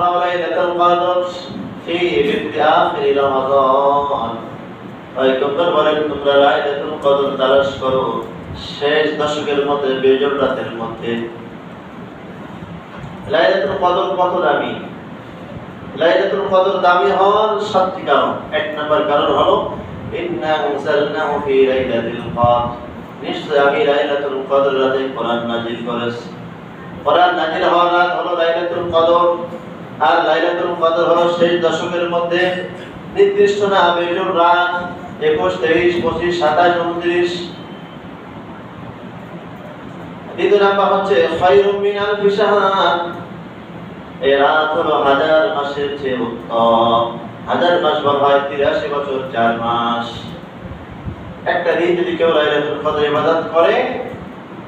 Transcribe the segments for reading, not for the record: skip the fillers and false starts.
লাইলাতুল কদর ফি আখির রমাদান। পয়গম্বর বলেন, তোমরা লাইলাতুল কদর তালাশ করো শেষ দশকের মধ্যে, বেজোড় রাতের মধ্যে। লাইলাতুল কদর কত দামি? লাইলাতুল কদর দামি হওয়ার 7টি কারণ। 1 নম্বর কারণ হলো ইন্না আনজালনাহু ফি লাইলাতিল কদর, নিশ্চয় আমি লাইলাতুল কদর রাতে কোরআন নাযিল করেছি। কোরআন নাযিল হওয়ার রাত হলো লাইলাতুল কদর। আর লাইলাতুল কদর হলো শেষ দশকের মধ্যে, নির্দিষ্ট না, বেজোড় রাত 21, 23, 25, 27, 29। দ্বিতীয় নাম্বার হচ্ছে খায়রুম মিন আলফি শাহর, এই রাত হলো 1000 মাসের চেয়ে উত্তম। 1000 মাস বলা হয় 83 বছর 4 মাস। একটা দিন যদি কেউ লাইলাতুল কদর ইবাদত করে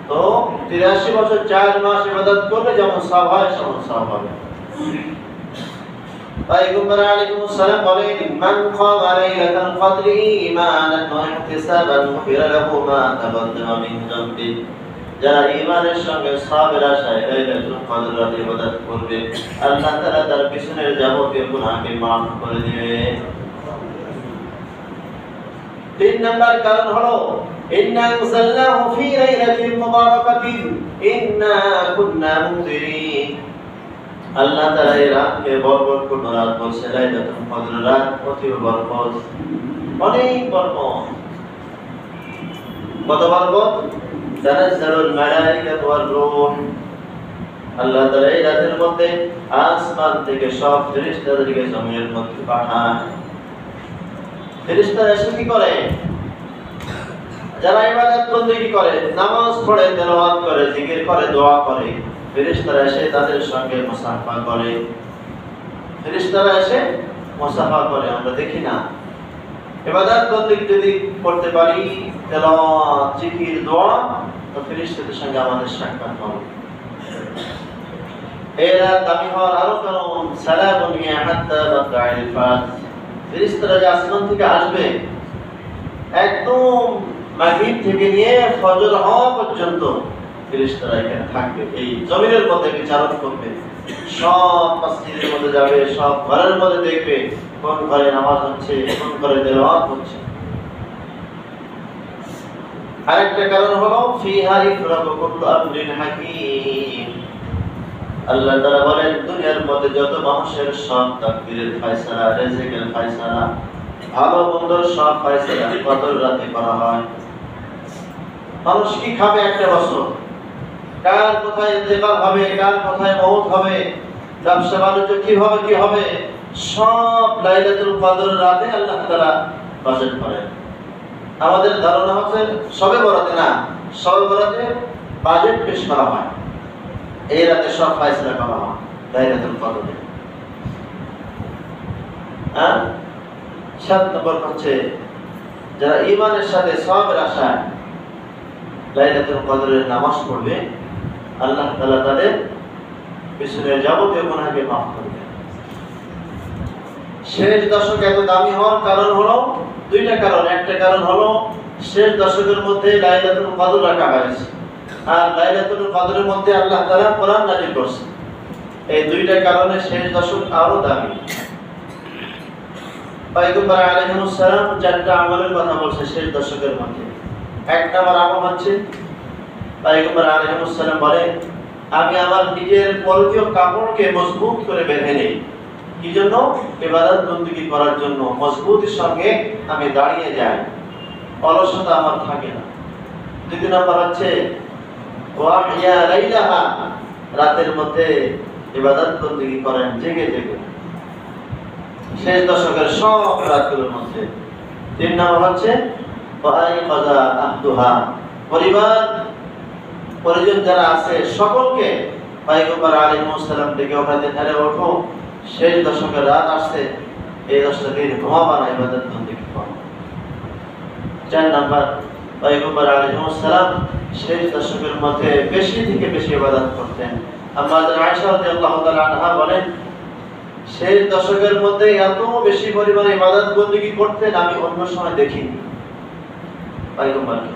তো 83 বছর 4 মাস ইবাদত করলে যেমন সওয়াব হয় তেমন সওয়াব হবে। পয়গম্বর আলাইহিস সালাম বলেন, মান কামা লাইলাতুল কদরি ঈমানান ওয়া ইহতিসাবান গুফিরা লাহু মা তাকাদ্দামা মিন যামবি। যারা ঈমানের সঙ্গে সওয়াবের আশায় লাইলাতুল কদর রাতে ইবাদত করবে, আল্লাহ তাআলা তার পিছনের যাবতীয় গুনাহকে মাফ করে দিবে। 3 নম্বর কারণ হলো ইন্না আনজালনাহু ফি লাইলাতিন মুবারাকাতিন ইন্না কুন্না মুনজিরিন। আল্লাহ তাআলা এই রাতকে বরকতপূর্ণ রাত বলছে। লাইলাতুল কদর রাত অতি বরকত, অনেক বরকত। কত বরকত? তানাজ্জালুল মালায়েকাতু ওয়ার রূহ। আল্লাহ তাআলা এই রাতের মধ্যে আসমান থেকে সব ফেরেশতাদেরকে জমিনের মধ্যে পাঠায়। ফেরেশতারা এসে কি করে? যারা ইবাদত বন্দেগী করে, নামাজ পড়ে, তেলাওয়াত করে, জিকির করে, দোয়া করে, ফেরেশতারা এসে তাদের সঙ্গে মুসাফা করে। ফেরেশতারা এসে মুসাফা করে, আমরা দেখি না। ইবাদত বন্দেগী যদি করতে পারি, তেলাওয়াত, জিকির, দোয়া, তো ফেরেশতাদের সঙ্গে আমাদের সাক্ষাৎ হবে। এরা দামি হওয়ার আরো কারণ সালামুন হিয়া হাত্তা মাতলাইল ফাজর। ফেরেশতারা যে আসমান থেকে আসবে, একদম মাগরিব থেকে নিয়ে ফজর হওয়া পর্যন্ত ফেরেশতারা এখানে থাকবে, এই জমিনের মধ্যে বিচারণ করবে। সব মসজিদের মধ্যে যাবে, সব ঘরের মধ্যে দেখবে কোন ঘরে নামাজ হচ্ছে, কোন ঘরে তেলাওয়াত হচ্ছে। আরেকটা কারণ হলো ফিহা ইফরাকু কুল্লু আমরিন হাকীম। আল্লাহ তাআলা বলেন, দুনিয়ার মধ্যে যত মানুষের সব তাকদীরের ফয়সালা, রিজিকের ফয়সালা, ভালো মন্দর সব ফয়সালা কদর রাতে করা হয়। মানুষ কি খাবে একটা বছর, কার কোথায় ইন্তেকাল হবে, কার কোথায় মওত হবে, ব্যবসা বাণিজ্য কিভাবে কি হবে, সব লাইলাতুল কদর রাতে আল্লাহ তাআলা বাজেট করেন। আমাদের ধারণা হচ্ছে সবে বরাতে না, সবে বরাতে বাজেট পেশ করা হয়, এই রাতে সব ফয়সালা করা হয় লাইলাতুল কদরে। 7 নম্বর হচ্ছে যারা ঈমানের সাথে সওয়াবের আশায় লাইলাতুল কদরের নামাজ পড়বে, আল্লাহ তাআলা তাদের পিছনের যাবতীয় গুনাহকে মাফ করবেন। শেষ দশক এত দামি হওয়ার কারণ হলো 2টা কারণ। একটা কারণ হলো শেষ দশকের মধ্যে লাইলাতুল কদর রাখা হয়েছে, আর লাইলাতুল কদরের মধ্যে আল্লাহ তাআলা কোরআন নাযিল করেছেন। এই 2টা কারণে শেষ দশক আরো দামি। পয়গম্বর আলাইহিস সালাম 4টা আমলের কথা বলছে শেষ দশকের মধ্যে। 1 নম্বর আমল হচ্ছে, পয়গম্বর আলাইহিস সালাম বলেন, আমি আমার নিজের পরতীয় কাপড়কে মজবুত করে বেঁধে নেই। কি জন্য? ইবাদত বন্দেগী করার জন্য মজবুতির সঙ্গে আমি দাঁড়িয়ে যাই, অলসতা আমার থাকে না। 2 নম্বর হচ্ছে ওয়াহিয়া লাইলাহা, রাতের মধ্যে ইবাদত বন্দেগী করেন জেগে জেগে, শেষ দশকের সব রাতগুলোর মধ্যে। 3 নম্বর হচ্ছে ওয়াইকাযা আহদুহা, পরিজন যারা আছে সকলকে পয়গম্বর আলাইহিস সালাম থেকে ওখানে ধারে ওঠো, শেষ দশকের রাত আসছে, এই 10টা দিন ঘুমাবা না, ইবাদত বন্দেগী করো। 4 নম্বর পয়গম্বর আলাইহিস সালাম শেষ দশকের মধ্যে বেশি থেকে বেশি ইবাদত করতেন। আমাদের আয়েশা রাদিয়াল্লাহু তাআলা আনহা বলেন, শেষ দশকের মধ্যে এত বেশি পরিমাণে ইবাদত বন্দেগী করতেন আমি অন্য সময় দেখিনি পয়গম্বরকে।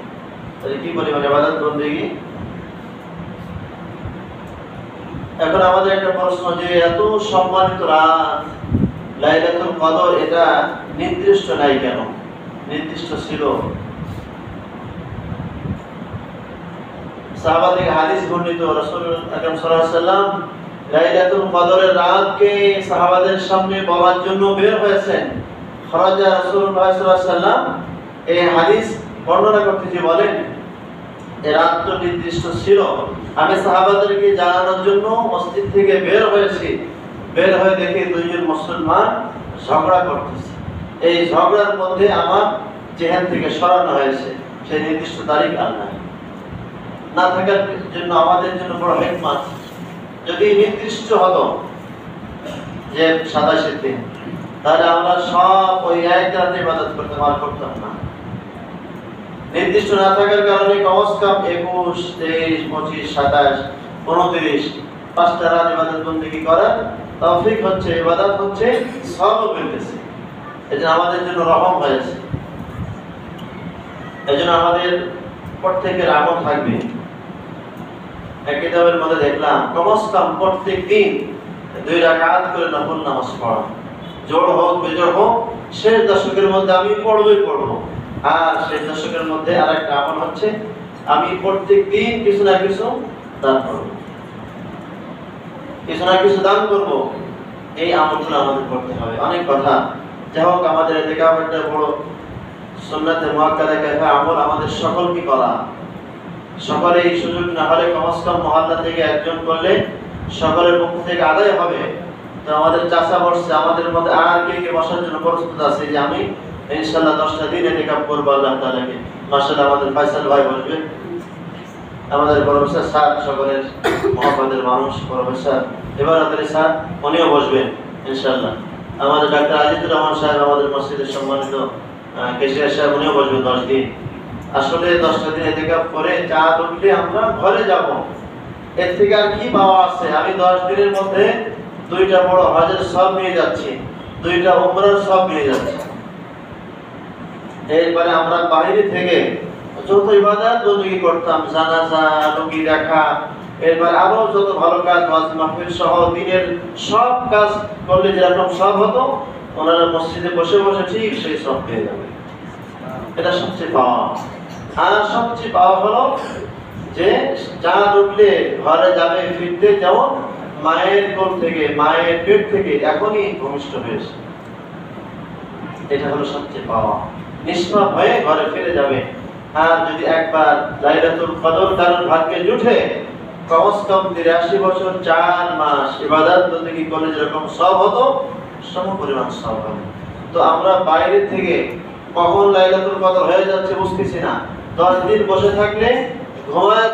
তাহলে কি পরিমাণে ইবাদত বন্দেগী! এখন আমাদের একটা প্রশ্ন, যে এত সম্মানিত রাত লাইলাতুল কদর, এটা নির্দিষ্ট নাই কেন? নির্দিষ্ট ছিল। সাহাবা থেকে হাদিস বর্ণিত, রাসূল আকরাম সাল্লাল্লাহু আলাইহি ওয়াসাল্লাম লাইলাতুল কদরের রাতকে সাহাবাদের সামনে বলার জন্য বের হয়েছেন। খরাজা রাসূলুল্লাহ সাল্লাল্লাহু আলাইহি ওয়াসাল্লাম এই হাদিস বর্ণনা করতে গিয়ে বলেন, এই রাত তো নির্দিষ্ট ছিল, আমি সাহাবাদেরকে জানানোর জন্য মসজিদ থেকে বের হয়েছি। বের হয়ে দেখি দুইজন মুসলমান ঝগড়া করতেছে। এই ঝগড়ার মধ্যে আমার জেহেন থেকে সরানো হয়েছে, সেই নির্দিষ্ট তারিখ আর নাই। না থাকার জন্য আমাদের জন্য বড় হিকমত। যদি নির্দিষ্ট হতো যে 27 দিন, তাহলে আমরা সব ওই এক রাতে ইবাদত করতে পারতাম না। নির্দিষ্ট না থাকার কারণে কমস কম 21, 23, 25, 27, 29 5টা রাত ইবাদত বন্দেগী করার তৌফিক হচ্ছে, ইবাদত হচ্ছে, সবও মিলতেছে। এজন্য আমাদের জন্য রহম হয়েছে। এজন্য আমাদের প্রত্যেকের আমল থাকবে। এক কিতাবের মধ্যে দেখলাম কমস কম প্রত্যেক দিন 2 রাকাত করে নফল নামাজ পড়া, জোড় হোক বেজোড় হোক, শেষ দশকের মধ্যে আমি পড়বই পড়বো। আর শেষ দশকের মধ্যে আরেকটা আমল হচ্ছে, আমি প্রত্যেক দিন কিছু না কিছু দান করব, কিছু না কিছু দান করব। এই আমলগুলো আমাদের করতে হবে। অনেক কথা, যাই হোক, আমাদের এতেকাও একটা বড় সুন্নাতে মুআক্কাদা কাফা আমল, আমাদের সকলকে করা। সকলে এই সুযোগ না হলে কমস কম মহল্লা থেকে একজন করলে সকলের পক্ষ থেকে আদায় হবে। তো আমাদের চাচা বসছে, আমাদের মধ্যে আর কে কে বসার জন্য প্রস্তুত আছে যে আমি ইনশাআল্লাহ 10টা দিন এতেকাফ করব আল্লাহ তাআলাকে? মাশাআল্লাহ, আমাদের ফয়সাল ভাই বসবেন, আমাদের প্রফেসর স্যার, সকলের মহব্বতের মানুষ প্রফেসর ইবাদতের স্যার, উনিও বসবেন ইনশাআল্লাহ। আমাদের ডাক্তার আজিজুর রহমান সাহেব, আমাদের মসজিদের সম্মানিত কেশিয়ার সাহেব, উনিও বসবেন 10 দিন। আসলে 10টা দিন এতেকাফ করে চাঁদ উঠলে আমরা ঘরে যাব। এর থেকে আর কি পাওয়া আছে? আমি 10 দিনের মধ্যে 2টা বড় হজের সব নিয়ে যাচ্ছি, 2টা উমরার সব নিয়ে যাচ্ছি। এরপরে আমরা বাইরে থেকে যত ইবাদত বন্দেগী করতাম, জানাজা, রোগী দেখা, এরপর আরো যত ভালো কাজ, ওয়াজ মাহফিল সহ দিনের সব কাজ করলে যেরকম সব হতো, ওনারা মসজিদে বসে বসে ঠিক সেই সব পেয়ে যাবে। এটা সবচেয়ে পাওয়া। আর সবচেয়ে পাওয়া হলো যে চাঁদ উঠলে ঘরে যাবে ফিরতে, যেমন মায়ের কোল থেকে, মায়ের পেট থেকে এখনই ভূমিষ্ঠ হয়েছে। এটা হলো সবচেয়ে পাওয়া। নিষ্পাপ হয়ে ঘরে ফিরে যাবে। আর যদি একবার লাইলাতুল কদর কারণ ভাগ্যে জুটে, কমস কম 83 বছর 4 মাস ইবাদত বন্দেগী করলে যেরকম সব হতো, সম পরিমাণ সব হবে। তো আমরা বাইরে থেকে কখন লাইলাতুল কদর হয়ে যাচ্ছে বুঝতেছি না। 10 দিন বসে থাকলে ঘুমায়